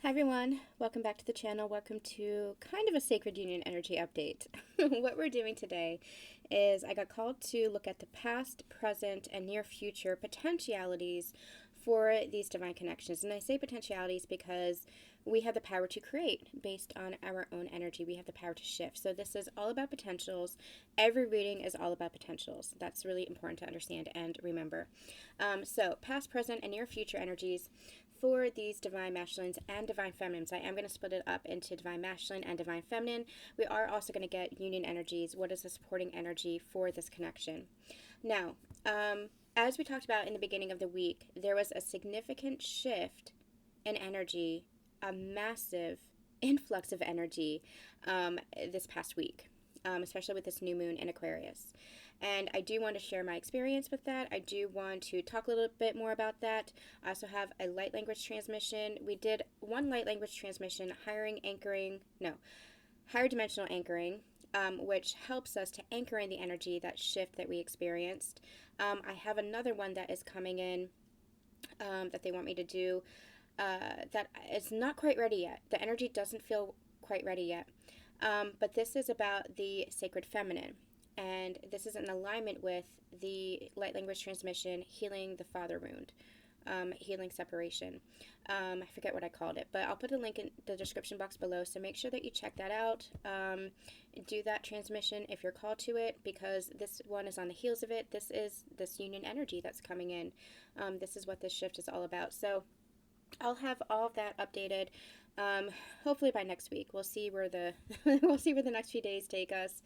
Hi everyone, welcome back to the channel. Welcome to kind of a Sacred Union energy update. What we're doing today is I got called to look at the past, present, and near future potentialities for these divine connections. And I say potentialities because we have the power to create based on our own energy. We have the power to shift. So this is all about potentials. Every reading is all about potentials. That's really important to understand and remember. So past, present, and near future energies for these divine masculines and divine feminines. I am going to split it up into divine masculine and divine feminine. We are also going to get union energies. What is the supporting energy for this connection? Now, as we talked about in the beginning of the week, there was a significant shift in energy, a massive influx of energy this past week, especially with this new moon in Aquarius. And I do want to share my experience with that. I do want to talk a little bit more about that. I also have a light language transmission. We did one light language transmission, higher dimensional anchoring, which helps us to anchor in the energy, that shift that we experienced. I have another one that is coming in that they want me to do that is not quite ready yet. The energy doesn't feel quite ready yet. But this is about the sacred feminine. And this is in alignment with the light language transmission, healing the father wound, healing separation. I forget what I called it, but I'll put a link in the description box below, so make sure that you check that out. Do that transmission if you're called to it, because this one is on the heels of it. This is this union energy that's coming in. This is what this shift is all about. So I'll have all of that updated. Hopefully by next week. We'll see where the next few days take us.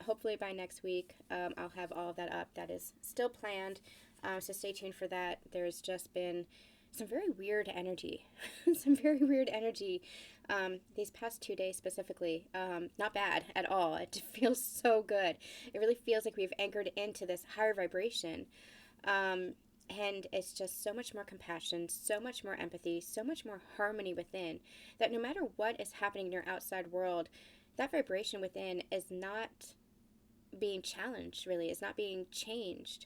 Hopefully by next week, I'll have all of that up. That is still planned. So stay tuned for that. There's just been some very weird energy, these past 2 days specifically. Not bad at all. It feels so good. It really feels like we've anchored into this higher vibration. And it's just so much more compassion, so much more empathy, so much more harmony within, that no matter what is happening in your outside world, that vibration within is not being challenged, really. It's not being changed.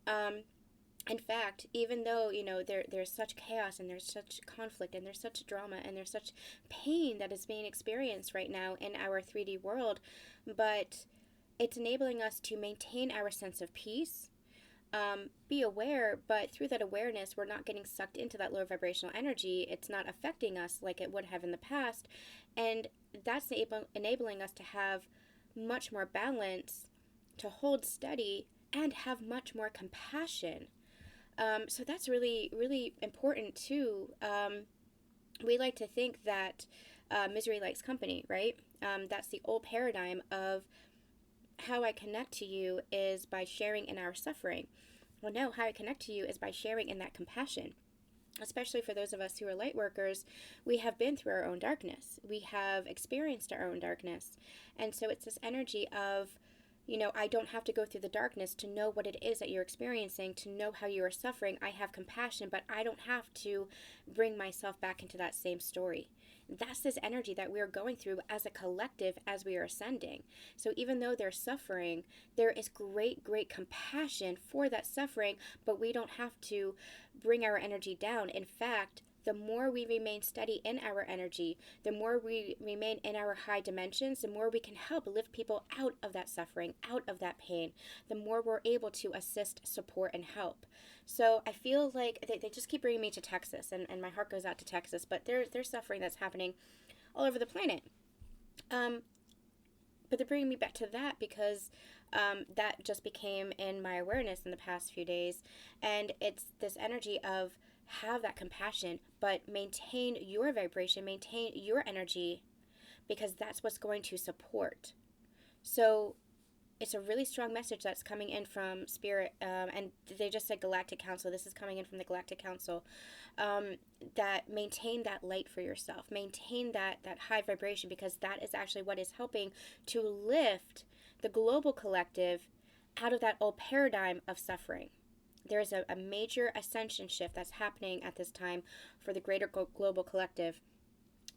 In fact, even though, there's such chaos and there's such conflict and there's such drama and there's such pain that is being experienced right now in our 3D world, but it's enabling us to maintain our sense of peace. Be aware, but through that awareness, we're not getting sucked into that lower vibrational energy. It's not affecting us like it would have in the past. And that's enabling us to have much more balance, to hold steady, and have much more compassion. So that's really, really important too. We like to think that misery likes company, right? That's the old paradigm of how I connect to you is by sharing in our suffering. Well, no, how I connect to you is by sharing in that compassion. Especially for those of us who are light workers, we have been through our own darkness. We have experienced our own darkness. And so it's this energy of, I don't have to go through the darkness to know what it is that you're experiencing, to know how you are suffering. I have compassion, but I don't have to bring myself back into that same story. That's this energy that we're going through as a collective as we are ascending. So even though they're suffering, there is great, great compassion for that suffering, but we don't have to bring our energy down. In fact, the more we remain steady in our energy, the more we remain in our high dimensions, the more we can help lift people out of that suffering, out of that pain, the more we're able to assist, support, and help. So I feel like they just keep bringing me to Texas, and my heart goes out to Texas, but there's suffering that's happening all over the planet. But they're bringing me back to that because that just became in my awareness in the past few days. And it's this energy of have that compassion, but maintain your vibration, maintain your energy, because that's what's going to support. So it's a really strong message that's coming in from Spirit, and they just said Galactic Council. This is coming in from the Galactic Council, that maintain that light for yourself, maintain that high vibration, because that is actually what is helping to lift the global collective out of that old paradigm of suffering. There is a major ascension shift that's happening at this time for the greater global collective.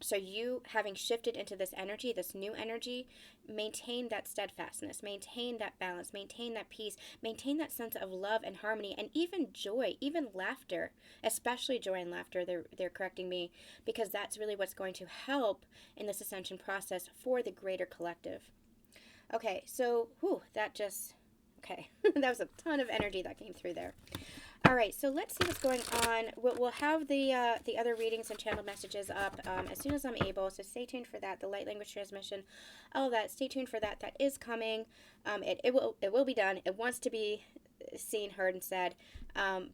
So you having shifted into this energy, this new energy, maintain that steadfastness, maintain that balance, maintain that peace, maintain that sense of love and harmony, and even joy, even laughter, especially joy and laughter. They're correcting me, because that's really what's going to help in this ascension process for the greater collective. Okay, so okay, that was a ton of energy that came through there. All right, so let's see what's going on. We'll have the other readings and channel messages up as soon as I'm able, so stay tuned for that. The light language transmission, all of that, stay tuned for that. That is coming. It will be done. It wants to be seen, heard, and said,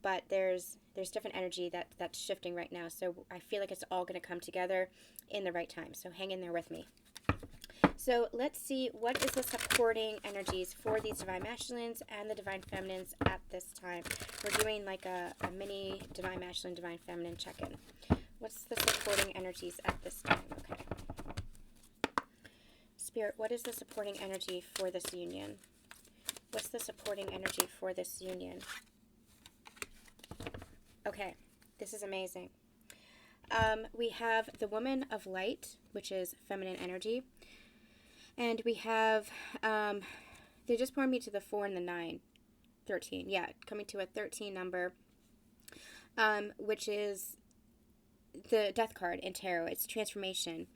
but there's different energy that's shifting right now, so I feel like it's all going to come together in the right time, so hang in there with me. So let's see, what is the supporting energies for these divine masculines and the divine feminines at this time? We're doing like a mini divine masculine, divine feminine check-in. What's the supporting energies at this time? Okay. Spirit, what is the supporting energy for this union? What's the supporting energy for this union? Okay, this is amazing. We have the woman of light, which is feminine energy. And we have, they just poured me to the 4 and the 9, 13. Yeah, coming to a 13 number, which is the death card in tarot. It's transformation.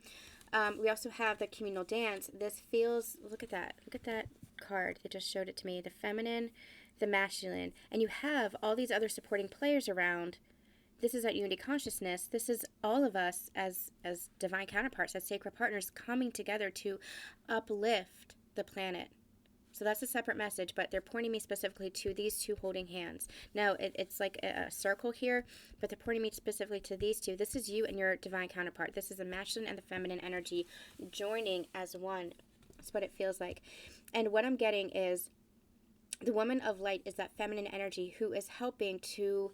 We also have the communal dance. This feels, look at that card. It just showed it to me. The feminine, the masculine. And you have all these other supporting players around. This is that unity consciousness. This is all of us as divine counterparts, as sacred partners, coming together to uplift the planet. So that's a separate message, but they're pointing me specifically to these two holding hands. Now, it's like a circle here, but they're pointing me specifically to these two. This is you and your divine counterpart. This is the masculine and the feminine energy joining as one. That's what it feels like. And what I'm getting is the woman of light is that feminine energy who is helping to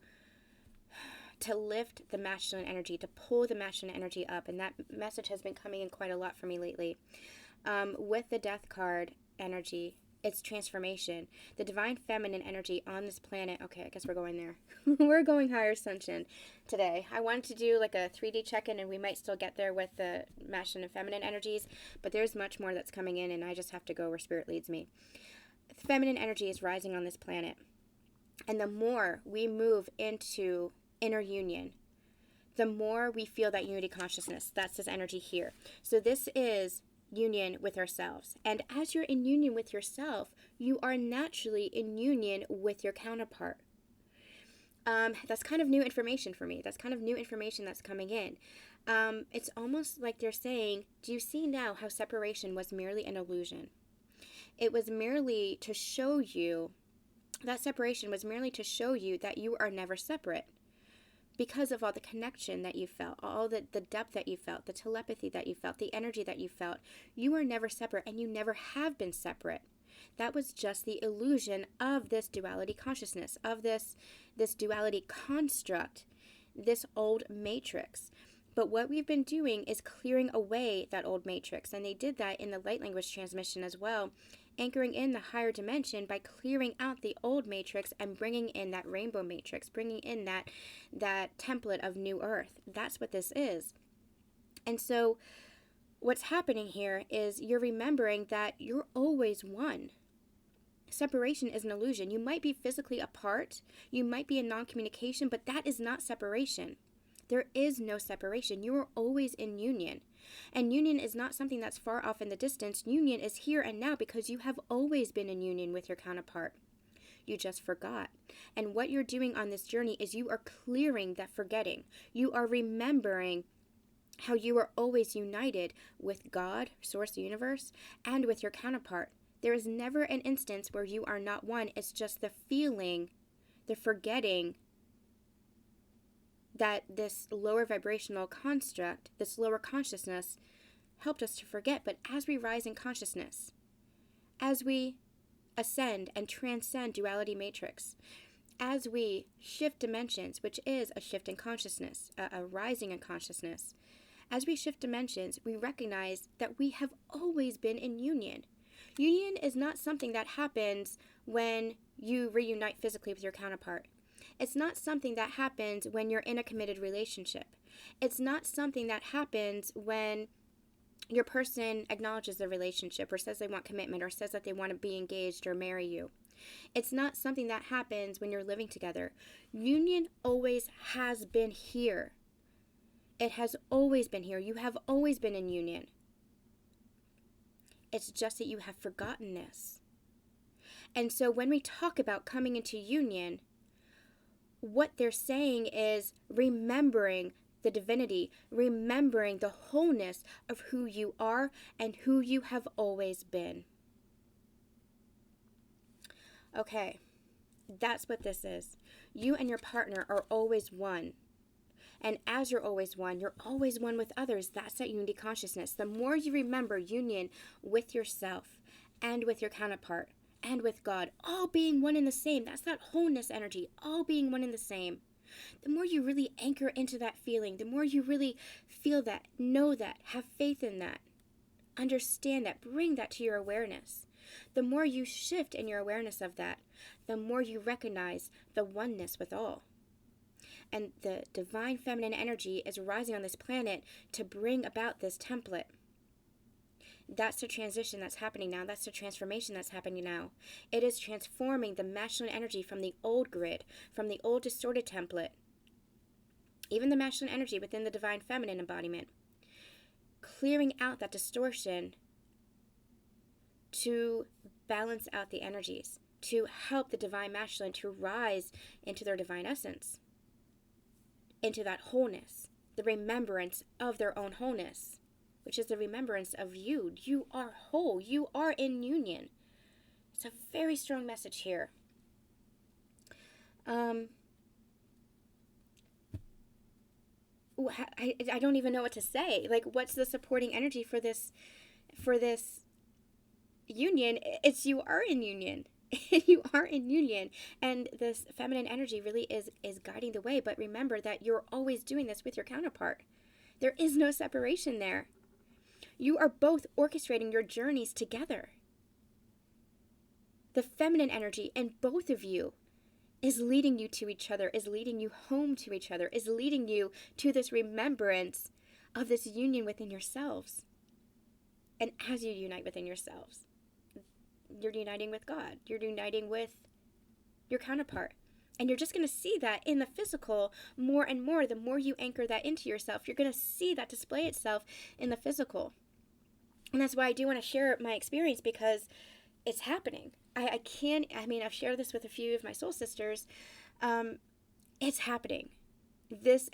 lift the masculine energy, to pull the masculine energy up. And that message has been coming in quite a lot for me lately. With the death card energy, it's transformation. The divine feminine energy on this planet. Okay, I guess we're going there. We're going higher ascension today. I wanted to do like a 3D check-in, and we might still get there with the masculine and feminine energies, but there's much more that's coming in, and I just have to go where spirit leads me. The feminine energy is rising on this planet. And the more we move into inner union, the more we feel that unity consciousness. That's this energy here. So this is union with ourselves. And as you're in union with yourself, you are naturally in union with your counterpart. That's kind of new information for me. That's kind of new information that's coming in. It's almost like they're saying, do you see now how separation was merely an illusion? It was merely to show you, that separation was merely to show you that you are never separate. Because of all the connection that you felt, all the depth that you felt, the telepathy that you felt, the energy that you felt, you are never separate, and you never have been separate. That was just the illusion of this duality consciousness, of this duality construct, this old matrix. But what we've been doing is clearing away that old matrix, and they did that in the light language transmission as well, anchoring in the higher dimension by clearing out the old matrix and bringing in that rainbow matrix, bringing in that template of new earth. That's what this is. And so what's happening here is you're remembering that you're always one. Separation is an illusion. You might be physically apart, you might be in non-communication, but that is not separation. There is no separation. You are always in union. And union is not something that's far off in the distance. Union is here and now because you have always been in union with your counterpart. You just forgot. And what you're doing on this journey is you are clearing that forgetting. You are remembering how you are always united with God, Source, the universe, and with your counterpart. There is never an instance where you are not one. It's just the feeling, the forgetting, that this lower vibrational construct, this lower consciousness, helped us to forget. But as we rise in consciousness, as we ascend and transcend duality matrix, as we shift dimensions, which is a shift in consciousness, a rising in consciousness, as we shift dimensions, we recognize that we have always been in union. Union is not something that happens when you reunite physically with your counterpart. It's not something that happens when you're in a committed relationship. It's not something that happens when your person acknowledges the relationship or says they want commitment or says that they want to be engaged or marry you. It's not something that happens when you're living together. Union always has been here. It has always been here. You have always been in union. It's just that you have forgotten this. And so when we talk about coming into union, what they're saying is remembering the divinity, remembering the wholeness of who you are and who you have always been. Okay, that's what this is. You and your partner are always one. And as you're always one with others. That's that unity consciousness. The more you remember union with yourself and with your counterpart and with God, all being one and the same. That's that wholeness energy, all being one and the same. The more you really anchor into that feeling, the more you really feel that, know that, have faith in that, understand that, bring that to your awareness. The more you shift in your awareness of that, the more you recognize the oneness with all. And the divine feminine energy is rising on this planet to bring about this template. That's the transition that's happening now. That's the transformation that's happening now. It is transforming the masculine energy from the old grid, from the old distorted template, even the masculine energy within the divine feminine embodiment, clearing out that distortion to balance out the energies, to help the divine masculine to rise into their divine essence, into that wholeness, the remembrance of their own wholeness, which is the remembrance of you. You are whole. You are in union. It's a very strong message here. I don't even know what to say. Like, what's the supporting energy for this union? It's you are in union. You are in union, and this feminine energy really is guiding the way. But remember that you're always doing this with your counterpart. There is no separation there. You are both orchestrating your journeys together. The feminine energy in both of you is leading you to each other, is leading you home to each other, is leading you to this remembrance of this union within yourselves. And as you unite within yourselves, you're uniting with God. You're uniting with your counterpart. And you're just going to see that in the physical more and more. The more you anchor that into yourself, you're going to see that display itself in the physical. And that's why I do want to share my experience, because it's happening. I've shared this with a few of my soul sisters. It's happening.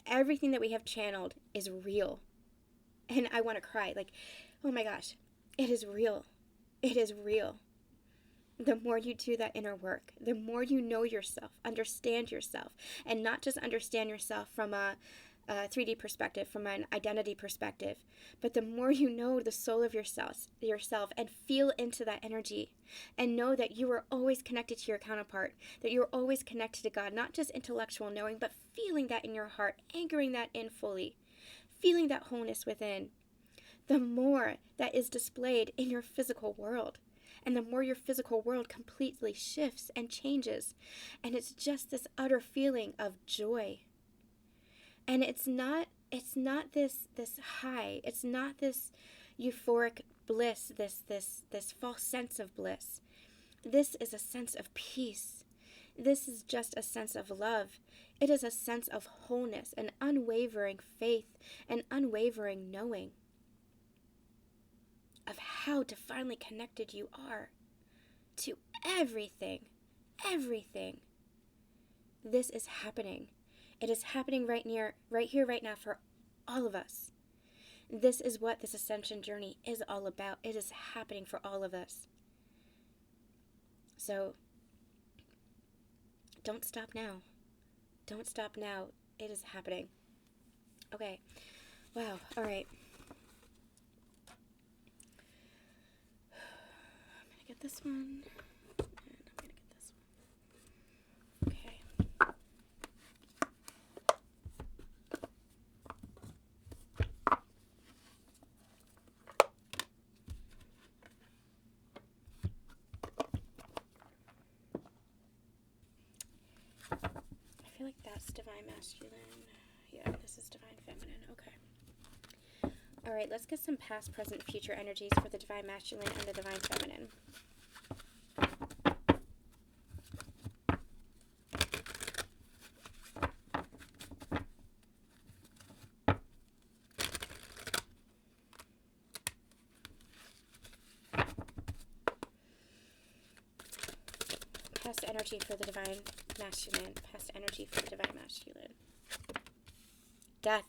Everything that we have channeled is real. And I want to cry. Like, oh my gosh, it is real. It is real. The more you do that inner work, the more you know yourself, understand yourself, and not just understand yourself from a 3D perspective, from an identity perspective, but the more you know the soul of yourself and feel into that energy and know that you are always connected to your counterpart, that you're always connected to God, not just intellectual knowing, but feeling that in your heart, anchoring that in fully, feeling that wholeness within, the more that is displayed in your physical world. And the more your physical world completely shifts and changes. And it's just this utter feeling of joy. And it's not this high. It's not this euphoric bliss, this false sense of bliss. This is a sense of peace. This is just a sense of love. It is a sense of wholeness, an unwavering faith, an unwavering knowing of how divinely connected you are to everything. This is happening. It is happening right here, right now for all of us. This is what this ascension journey is all about. It is happening for all of us. So, don't stop now. Don't stop now. It is happening. Okay. Wow. All right. Get this one, and I'm gonna get this one. Okay. feel like that's divine masculine. Yeah, this is divine feminine. Okay. All right, let's get some past, present, future energies for the divine masculine and the divine feminine. Past energy for the divine masculine. Past energy for the divine masculine. Death.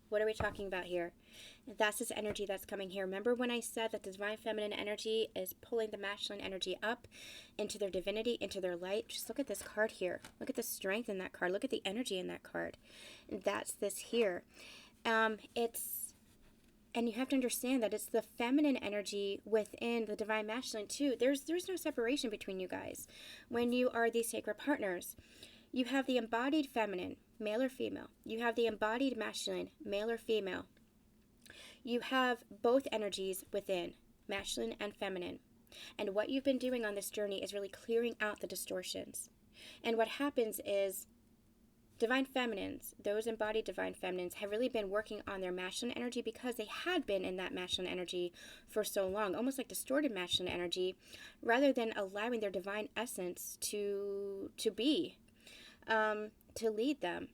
What are we talking about here? That's this energy that's coming here. Remember when I said that the divine feminine energy is pulling the masculine energy up into their divinity, into their light? Just look at this card here. Look at the strength in that card. Look at the energy in that card. And that's this here. And you have to understand that it's the feminine energy within the divine masculine too. There's no separation between you guys. When you are these sacred partners, you have the embodied feminine, male or female. You have the embodied masculine, male or female. You have both energies within, masculine and feminine. And what you've been doing on this journey is really clearing out the distortions. And what happens is divine feminines, those embodied divine feminines, have really been working on their masculine energy because they had been in that masculine energy for so long, almost like distorted masculine energy, rather than allowing their divine essence to be, to lead them.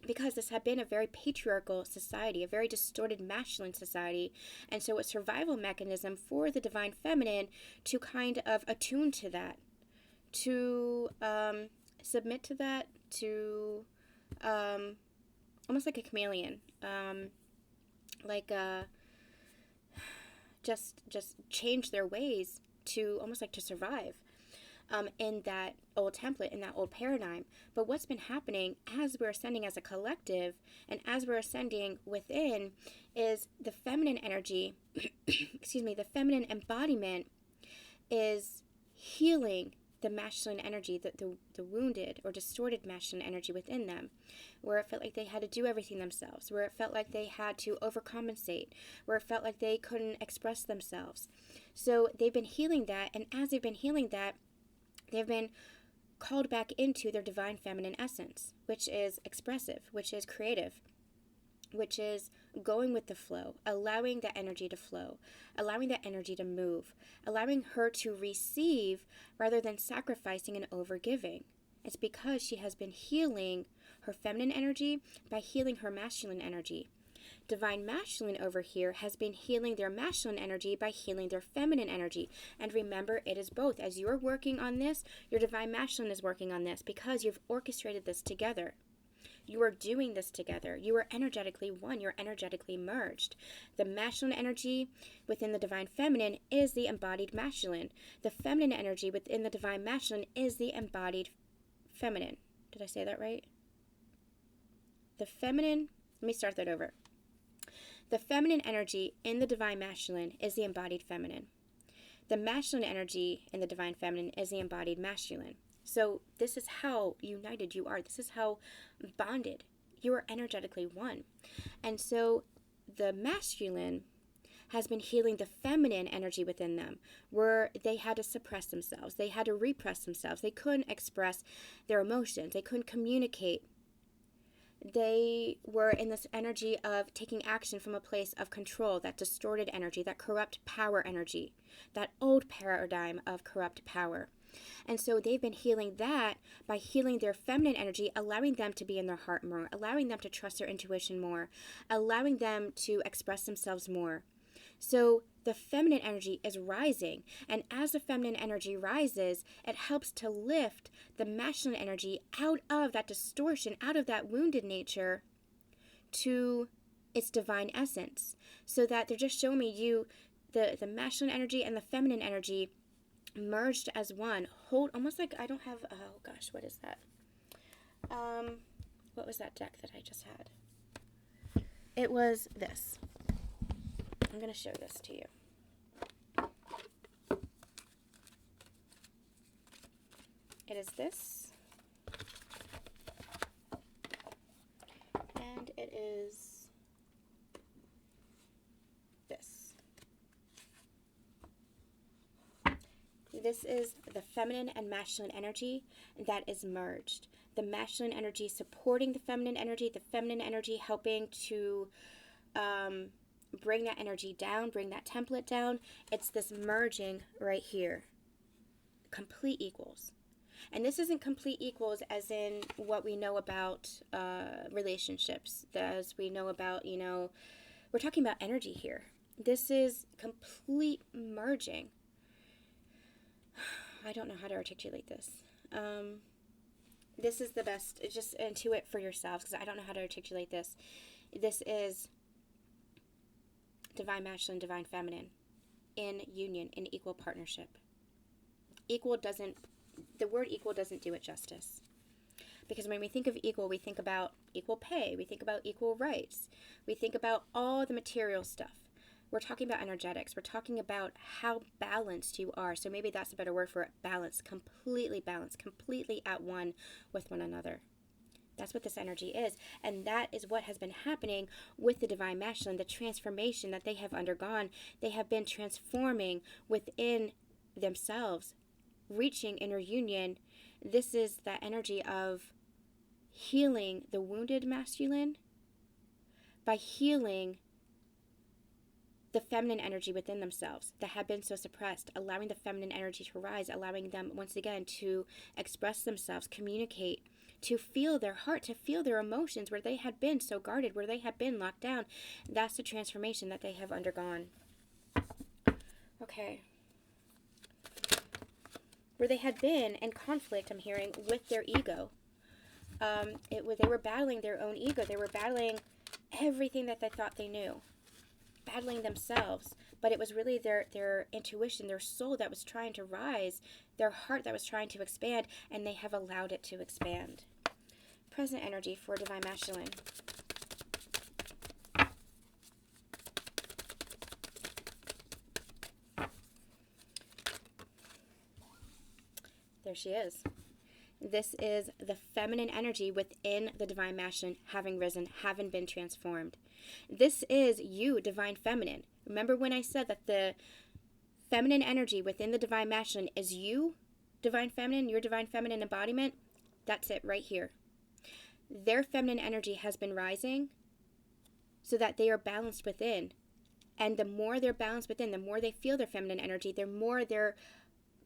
Because this had been a very patriarchal society, a very distorted masculine society. And so a survival mechanism for the divine feminine to kind of attune to that, to submit to that, to almost like a chameleon, just change their ways to almost like to survive. In that old template, in that old paradigm. But what's been happening as we're ascending as a collective and as we're ascending within is the feminine energy, the feminine embodiment is healing the masculine energy, the wounded or distorted masculine energy within them, where it felt like they had to do everything themselves, where it felt like they had to overcompensate, where it felt like they couldn't express themselves. So they've been healing that, and as they've been healing that, they've been called back into their divine feminine essence, which is expressive, which is creative, which is going with the flow, allowing that energy to flow, allowing that energy to move, allowing her to receive rather than sacrificing and overgiving. It's because she has been healing her feminine energy by healing her masculine energy. Divine masculine over here has been healing their masculine energy by healing their feminine energy. And remember, it is both. As you're working on this, your divine masculine is working on this because you've orchestrated this together. You are doing this together. You are energetically one. You're energetically merged. The masculine energy within the divine feminine is the embodied masculine. The feminine energy within the divine masculine is the embodied feminine. Did I say that right? The feminine, let me start that over. The feminine energy in the divine masculine is the embodied feminine. The masculine energy in the divine feminine is the embodied masculine. So this is how united you are. This is how bonded. You are energetically one. And so the masculine has been healing the feminine energy within them, where they had to suppress themselves. They had to repress themselves. They couldn't express their emotions. They couldn't communicate. They were in this energy of taking action from a place of control, that distorted energy, that corrupt power energy, that old paradigm of corrupt power. And so they've been healing that by healing their feminine energy, allowing them to be in their heart more, allowing them to trust their intuition more, allowing them to express themselves more. So the feminine energy is rising, and as the feminine energy rises, it helps to lift the masculine energy out of that distortion, out of that wounded nature to its divine essence, so that they're just showing me the masculine energy and the feminine energy merged as one. Hold, almost like I don't have, oh gosh, what is that? What was that deck that I just had? It was this. I'm going to show this to you. It is this. And it is this. This is the feminine and masculine energy that is merged. the masculine energy supporting the feminine energy helping to bring that energy down, bring that template down. It's this merging right here. Complete equals. And this isn't complete equals as in what we know about relationships, as we know about, we're talking about energy here. This is complete merging. I don't know how to articulate this. This is the best. Just intuit for yourselves, because I don't know how to articulate this. This is divine masculine, divine feminine in union, in equal partnership. The word equal doesn't do it justice. Because when we think of equal, we think about equal pay, we think about equal rights, we think about all the material stuff. We're talking about energetics. We're talking about how balanced you are. So maybe that's a better word for it. Balanced, completely at one with one another. That's what this energy is. And that is what has been happening with the divine masculine, the transformation that they have undergone. They have been transforming within themselves, reaching inner union. This is that energy of healing the wounded masculine by healing the feminine energy within themselves that had been so suppressed, allowing the feminine energy to rise, allowing them once again to express themselves, communicate, to feel their heart, to feel their emotions where they had been so guarded, where they had been locked down. That's the transformation that they have undergone. Okay. Where they had been in conflict, I'm hearing, with their ego. They were battling their own ego. They were battling everything that they thought they knew. Battling themselves, but it was really their intuition, their soul that was trying to rise, their heart that was trying to expand, and they have allowed it to expand. Present energy for divine masculine. There she is. This is the feminine energy within the divine masculine having risen, having been transformed. This is you, divine feminine. Remember when I said that the feminine energy within the divine masculine is you, divine feminine, your divine feminine embodiment? That's it right here. Their feminine energy has been rising so that they are balanced within. And the more they're balanced within, the more they feel their feminine energy, the more they're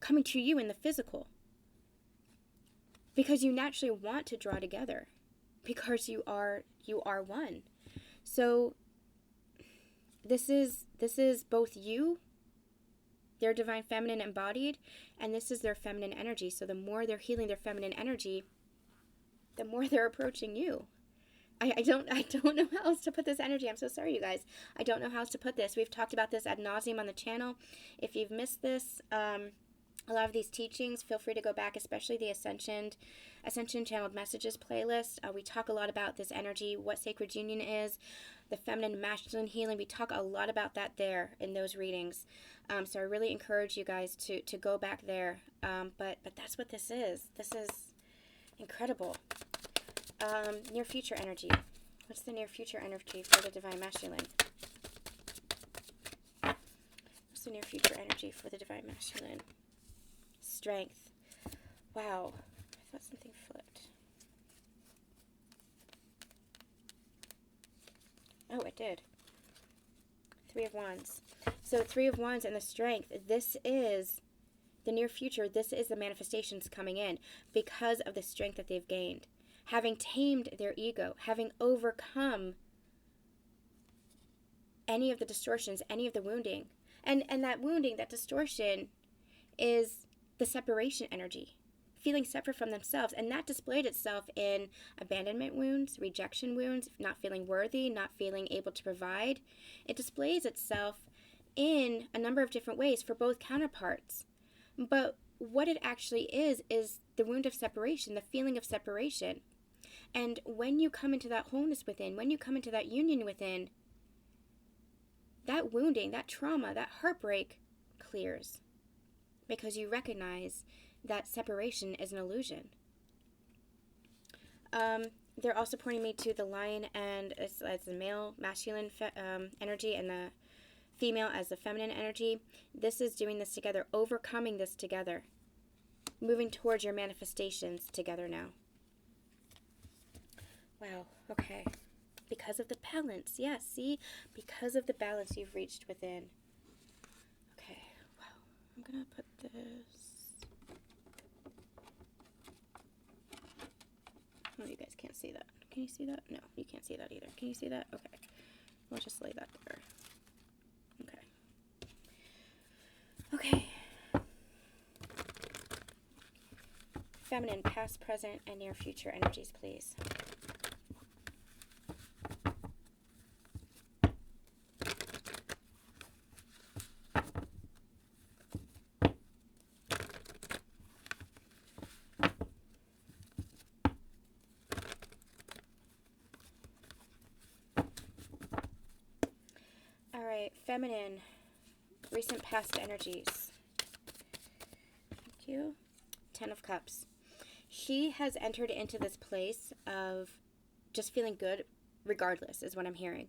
coming to you in the physical. Because you naturally want to draw together. Because you are one. So this is both you, their divine feminine embodied, and this is their feminine energy. So the more they're healing their feminine energy, the more they're approaching you. I don't know how else to put this energy. I'm so sorry, you guys. I don't know how else to put this. We've talked about this ad nauseum on the channel. If you've missed this, a lot of these teachings, feel free to go back, especially the Ascension Channeled Messages playlist. We talk a lot about this energy, what sacred union is, the feminine and masculine healing. We talk a lot about that there in those readings. So I really encourage you guys to go back there. But that's what this is. This is incredible. Near future energy. What's the near future energy for the divine masculine? What's the near future energy for the divine masculine? Strength. Wow. I thought something flipped. Oh, it did. Three of Wands. So Three of Wands and the strength. This is the near future. This is the manifestations coming in because of the strength that they've gained. Having tamed their ego, having overcome any of the distortions, any of the wounding. And that wounding, that distortion is the separation energy, feeling separate from themselves. And that displayed itself in abandonment wounds, rejection wounds, not feeling worthy, not feeling able to provide. It displays itself in a number of different ways for both counterparts. But what it actually is the wound of separation, the feeling of separation. And when you come into that wholeness within, when you come into that union within, that wounding, that trauma, that heartbreak clears. Because you recognize that separation is an illusion. They're also pointing me to the lion and as the male, masculine energy, and the female as the feminine energy. This is doing this together, overcoming this together, moving towards your manifestations together now. Wow. Okay. Because of the balance. Yeah, see? Because of the balance you've reached within. Okay. Wow. I'm going to put this. Oh, you guys can't see that. Can you see that? No, you can't see that either. Can you see that? Okay. We'll just lay that there. Okay. Okay. Feminine, past, present, and near future energies, please. All right, feminine, recent past energies. Thank you. 10 of Cups. She has entered into this place of just feeling good regardless, is what I'm hearing.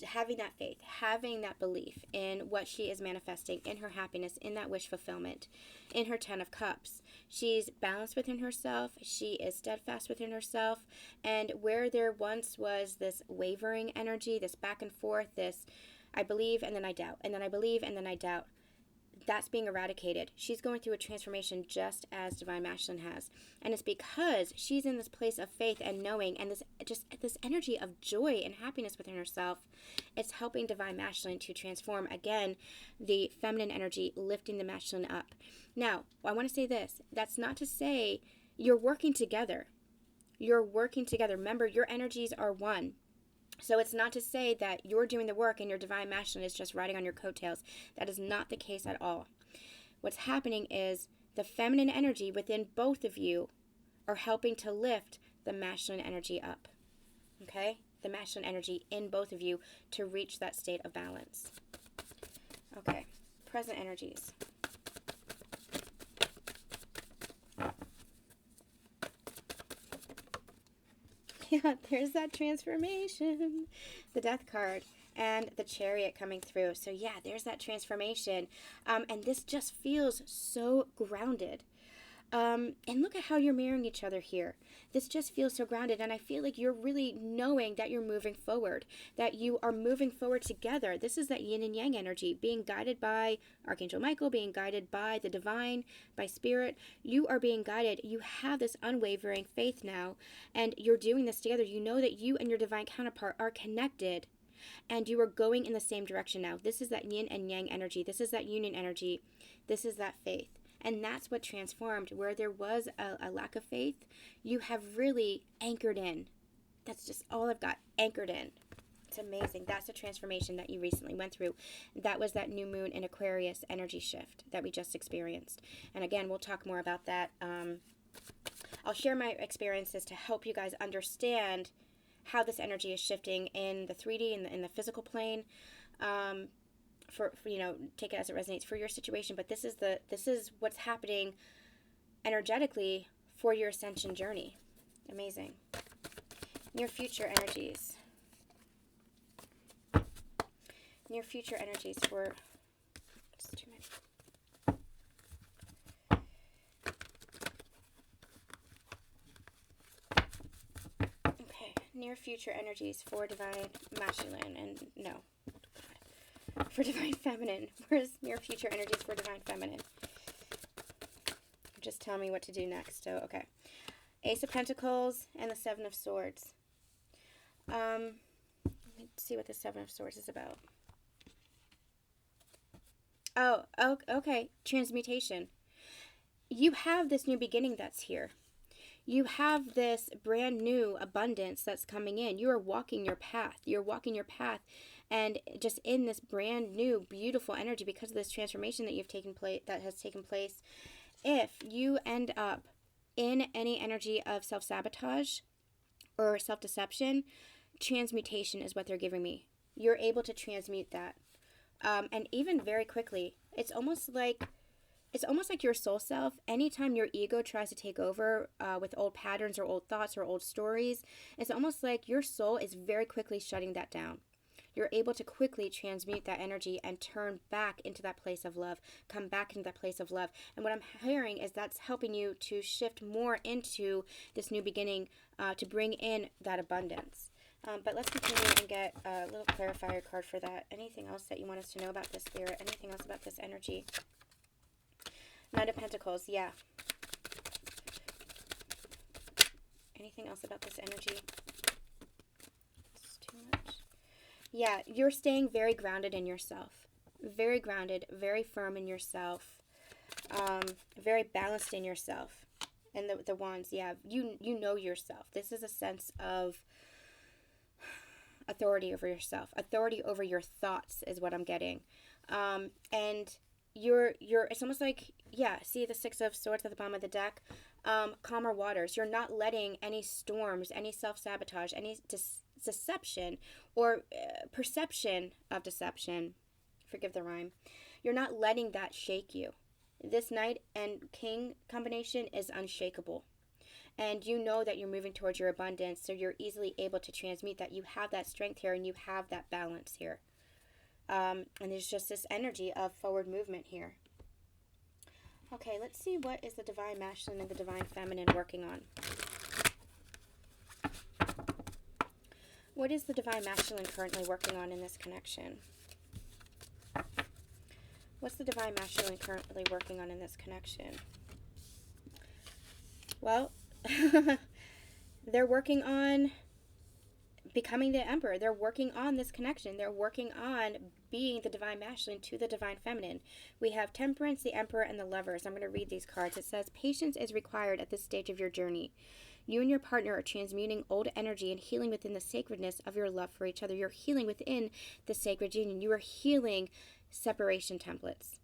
Having that faith, having that belief in what she is manifesting, in her happiness, in that wish fulfillment, in her 10 of Cups. She's balanced within herself. She is steadfast within herself. And where there once was this wavering energy, this back and forth, this I believe and then I doubt, and then I believe and then I doubt, that's being eradicated. She's going through a transformation just as Divine Masculine has. And it's because she's in this place of faith and knowing and this energy of joy and happiness within herself. It's helping Divine Masculine to transform, again, the feminine energy, lifting the masculine up. Now, I want to say this. That's not to say you're working together. You're working together. Remember, your energies are one. So it's not to say that you're doing the work and your Divine Masculine is just riding on your coattails. That is not the case at all. What's happening is the feminine energy within both of you are helping to lift the masculine energy up. Okay? The masculine energy in both of you to reach that state of balance. Okay. Present energies. Yeah, there's that transformation. The Death card and the Chariot coming through. So yeah, there's that transformation. And this just feels so grounded. And look at how you're mirroring each other here. This just feels so grounded, and I feel like you're really knowing that you're moving forward, that you are moving forward together. This is that yin and yang energy, being guided by Archangel Michael, being guided by the divine, by spirit. You are being guided. You have this unwavering faith now, and you're doing this together. You know that you and your divine counterpart are connected, and you are going in the same direction now. This is that yin and yang energy. This is that union energy. This is that faith. And that's what transformed. Where there was a lack of faith, you have really anchored in. That's just all I've got, anchored in. It's amazing. That's the transformation that you recently went through. That was that new moon in Aquarius energy shift that we just experienced. And again, we'll talk more about that. I'll share my experiences to help you guys understand how this energy is shifting in the 3D, in the physical plane. For take it as it resonates for your situation, but this is what's happening energetically for your ascension journey. Amazing. Near future energies. Near future energies for it's too many. Okay, near future energies for Divine Masculine and no. For Divine Feminine. Where's near future energies for Divine Feminine? Just tell me what to do next. So, okay. Ace of Pentacles and the Seven of Swords. Let me see what the Seven of Swords is about. Oh, okay. Transmutation. You have this new beginning that's here. You have this brand new abundance that's coming in. You are walking your path. You're walking your path. And just in this brand new, beautiful energy because of this transformation that has taken place, if you end up in any energy of self-sabotage or self-deception, transmutation is what they're giving me. You're able to transmute that. And even very quickly, it's almost like your soul self, anytime your ego tries to take over with old patterns or old thoughts or old stories, it's almost like your soul is very quickly shutting that down. you're able to quickly transmute that energy and turn back into that place of love, come back into that place of love. And what I'm hearing is that's helping you to shift more into this new beginning, to bring in that abundance. But let's continue and get a little clarifier card for that. Anything else that you want us to know about this spirit? Anything else about this energy? Knight of Pentacles, yeah. Anything else about this energy? It's too much. Yeah, you're staying very grounded in yourself. Very grounded, very firm in yourself. Very balanced in yourself. And the wands, yeah, you know yourself. This is a sense of authority over yourself. Authority over your thoughts is what I'm getting. And you're it's almost like, yeah, see the Six of Swords at the bottom of the deck? Calmer waters. You're not letting any storms, any self-sabotage, any deception or perception of deception, forgive the rhyme, you're not letting that shake you. This Knight and King combination is unshakable. And you know that you're moving towards your abundance, so you're easily able to transmute that. You have that strength here and you have that balance here. And there's just this energy of forward movement here. Okay, let's see what is the Divine Masculine and the Divine Feminine working on. What is the Divine Masculine currently working on in this connection? What's the Divine Masculine currently working on in this connection? Well, they're working on becoming the Emperor. They're working on this connection. They're working on being the Divine Masculine to the Divine Feminine. We have Temperance, the Emperor, and the Lovers. I'm going to read these cards. It says, patience is required at this stage of your journey. You and your partner are transmuting old energy and healing within the sacredness of your love for each other. You're healing within the sacred union. You are healing separation templates.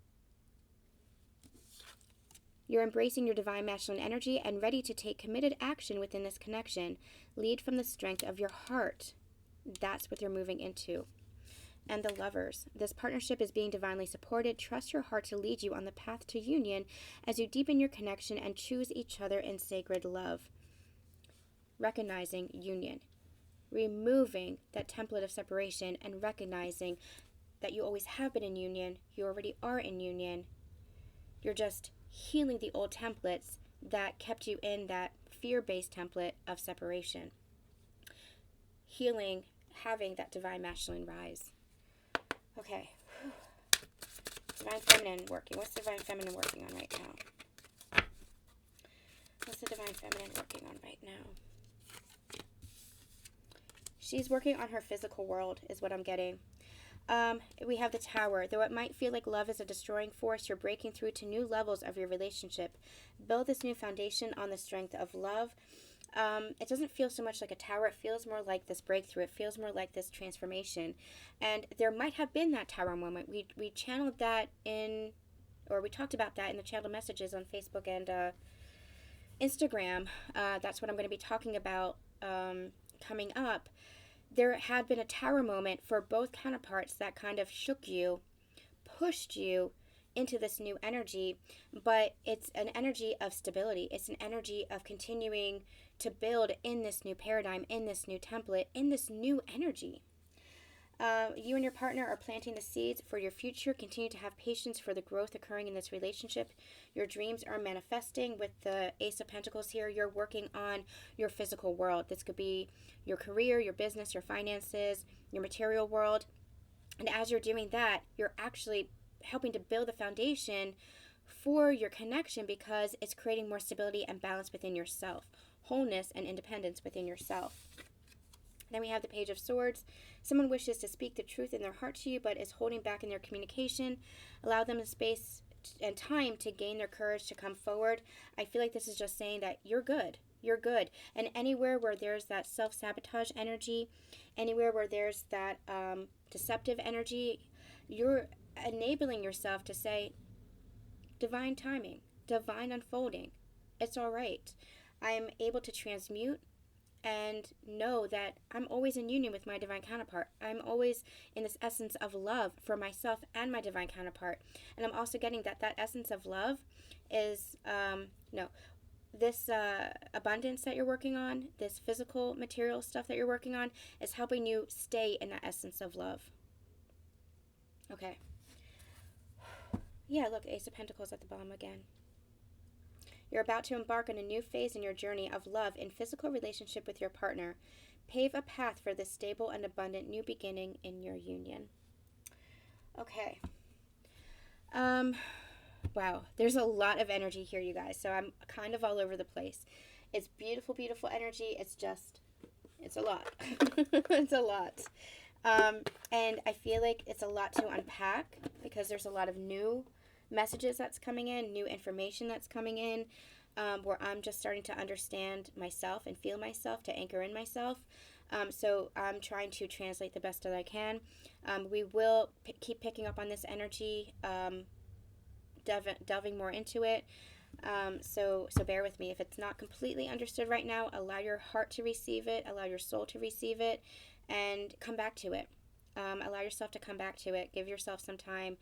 You're embracing your Divine Masculine energy and ready to take committed action within this connection. Lead from the strength of your heart. That's what they're moving into. And the Lovers. This partnership is being divinely supported. Trust your heart to lead you on the path to union as you deepen your connection and choose each other in sacred love. Recognizing union. Removing that template of separation and recognizing that you always have been in union. You already are in union. You're just healing the old templates that kept you in that fear-based template of separation. Healing, having that Divine Masculine rise. Okay. Divine Feminine working. What's the Divine Feminine working on right now? What's the Divine Feminine working on right now? She's working on her physical world is what I'm getting. We have the Tower. Though it might feel like love is a destroying force, you're breaking through to new levels of your relationship. Build this new foundation on the strength of love. It doesn't feel so much like a tower. It feels more like this breakthrough. It feels more like this transformation. And there might have been that tower moment. We channeled that in, or we talked about that in the channel messages on Facebook and Instagram. That's what I'm going to be talking about coming up. There had been a tower moment for both counterparts that kind of shook you, pushed you into this new energy, but it's an energy of stability. It's an energy of continuing to build in this new paradigm, in this new template, in this new energy. You and your partner are planting the seeds for your future. Continue to have patience for the growth occurring in this relationship. Your dreams are manifesting. With the Ace of Pentacles here, you're working on your physical world. This could be your career, your business, your finances, your material world. And as you're doing that, you're actually helping to build the foundation for your connection because it's creating more stability and balance within yourself, wholeness and independence within yourself. Then we have the Page of Swords. Someone wishes to speak the truth in their heart to you, but is holding back in their communication. Allow them the space and time to gain their courage to come forward. I feel like this is just saying that you're good. You're good. And anywhere where there's that self-sabotage energy, anywhere where there's that deceptive energy, you're enabling yourself to say, divine timing, divine unfolding. It's all right. I'm able to transmute and know that I'm always in union with my divine counterpart. I'm always in this essence of love for myself and my divine counterpart. And I'm also getting that essence of love is, this abundance that you're working on, this physical material stuff that you're working on, is helping you stay in that essence of love. Okay. Yeah, look, Ace of Pentacles at the bottom again. You're about to embark on a new phase in your journey of love in physical relationship with your partner. Pave a path for this stable and abundant new beginning in your union. Okay. Wow, there's a lot of energy here, you guys, so I'm kind of all over the place. It's beautiful, beautiful energy. It's a lot. It's a lot. And I feel like it's a lot to unpack because there's a lot of new messages that's coming in, new information that's coming in, where I'm just starting to understand myself and feel myself, to anchor in myself. So I'm trying to translate the best that I can. We will keep picking up on this energy, delving more into it. So bear with me. If it's not completely understood right now, allow your heart to receive it, allow your soul to receive it, and come back to it. Allow yourself to come back to it. Give yourself some time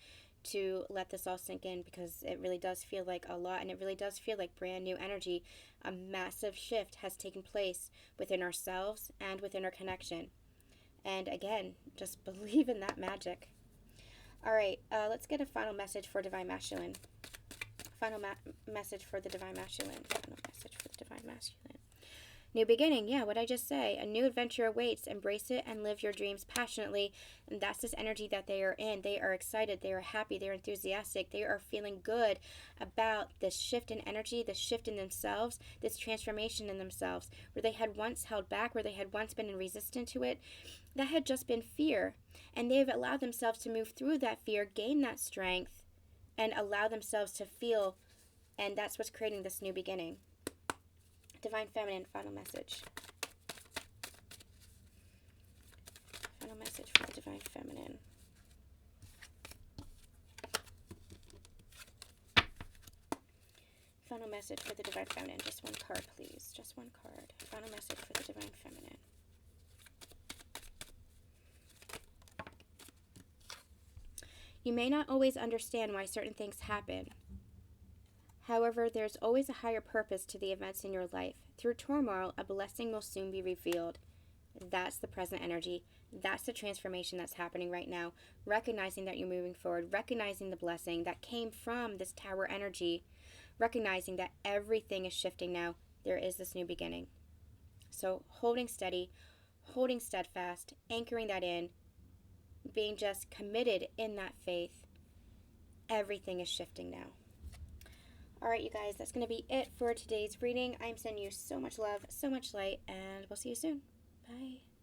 to let this all sink in, because it really does feel like a lot, and it really does feel like brand new energy. A massive shift has taken place within ourselves and within our connection. And again, just believe in that magic. All right, let's get a final message for Divine Masculine. Final message for the Divine Masculine. Final message for the Divine Masculine. New beginning, yeah, what I just say. A new adventure awaits. Embrace it and live your dreams passionately. And that's this energy that they are in. They are excited. They are happy. They are enthusiastic. They are feeling good about this shift in energy, this shift in themselves, this transformation in themselves, where they had once held back, where they had once been resistant to it. That had just been fear. And they've allowed themselves to move through that fear, gain that strength, and allow themselves to feel. And that's what's creating this new beginning. Divine Feminine, final message. Final message for the Divine Feminine. Final message for the Divine Feminine. Just one card, please. Just one card. Final message for the Divine Feminine. You may not always understand why certain things happen. However, there's always a higher purpose to the events in your life. Through turmoil, a blessing will soon be revealed. That's the present energy. That's the transformation that's happening right now. Recognizing that you're moving forward. Recognizing the blessing that came from this tower energy. Recognizing that everything is shifting now. There is this new beginning. So holding steady, holding steadfast, anchoring that in, being just committed in that faith. Everything is shifting now. All right, you guys, that's going to be it for today's reading. I'm sending you so much love, so much light, and we'll see you soon. Bye.